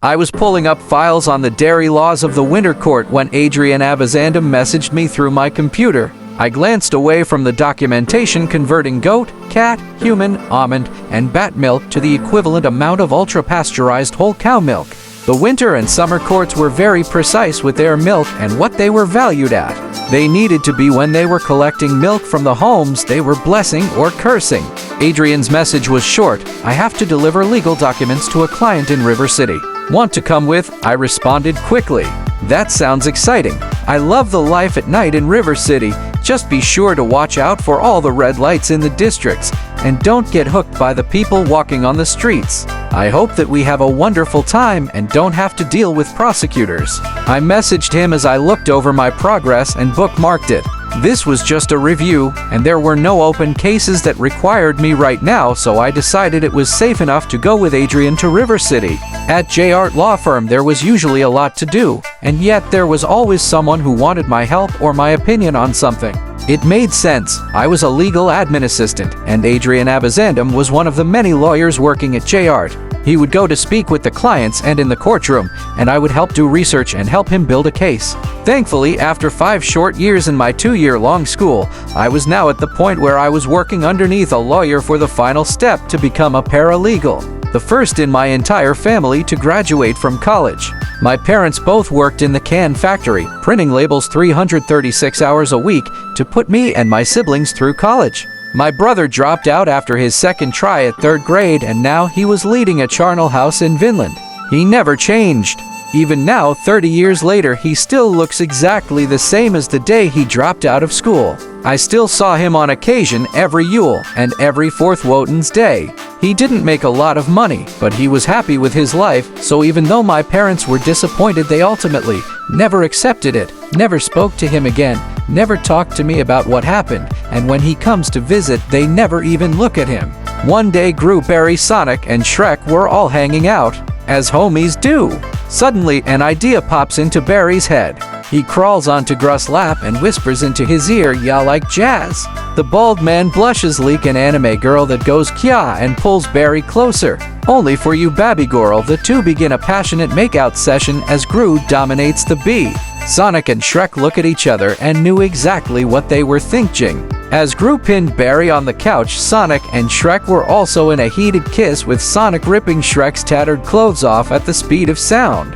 I was pulling up files on the dairy laws of the Winter Court when Adrian Abizandum messaged me through my computer. I glanced away from the documentation converting goat, cat, human, almond, and bat milk to the equivalent amount of ultra-pasteurized whole cow milk. The winter and summer courts were very precise with their milk and what they were valued at. They needed to be when they were collecting milk from the homes they were blessing or cursing. Adrian's message was short: I have to deliver legal documents to a client in River City. Want to come with? I responded quickly. That sounds exciting. I love the life at night in River City. Just be sure to watch out for all the red lights in the districts and don't get hooked by the people walking on the streets. I hope that we have a wonderful time and don't have to deal with prosecutors. I messaged him as I looked over my progress and bookmarked it. This was just a review, and there were no open cases that required me right now, so I decided it was safe enough to go with Adrian to River City. At J-Art Law Firm there was usually a lot to do, and yet there was always someone who wanted my help or my opinion on something. It made sense. I was a legal admin assistant, and Adrian Abizandum was one of the many lawyers working at J-Art. He would go to speak with the clients and in the courtroom, and I would help do research and help him build a case. Thankfully, after 5 short years in my 2-year-long school, I was now at the point where I was working underneath a lawyer for the final step to become a paralegal, the first in my entire family to graduate from college. My parents both worked in the can factory, printing labels 336 hours a week to put me and my siblings through college. My brother dropped out after his second try at 3rd grade, and now he was leading a charnel house in Vinland. He never changed. Even now, 30 years later, he still looks exactly the same as the day he dropped out of school. I still saw him on occasion every Yule and every 4th Wotan's Day. He didn't make a lot of money, but he was happy with his life, so even though my parents were disappointed, they ultimately never accepted it, never spoke to him again, never talked to me about what happened, and when he comes to visit, they never even look at him. One day, Gru, Barry, Sonic, and Shrek were all hanging out, as homies do. Suddenly, an idea pops into Barry's head. He crawls onto Gru's lap and whispers into his ear, "Ya like jazz?" The bald man blushes like an anime girl that goes kya and pulls Barry closer. Only for you, Babby Girl, the two begin a passionate makeout session as Gru dominates the bee. Sonic and Shrek look at each other and knew exactly what they were thinking. As Gru pinned Barry on the couch, Sonic and Shrek were also in a heated kiss, with Sonic ripping Shrek's tattered clothes off at the speed of sound.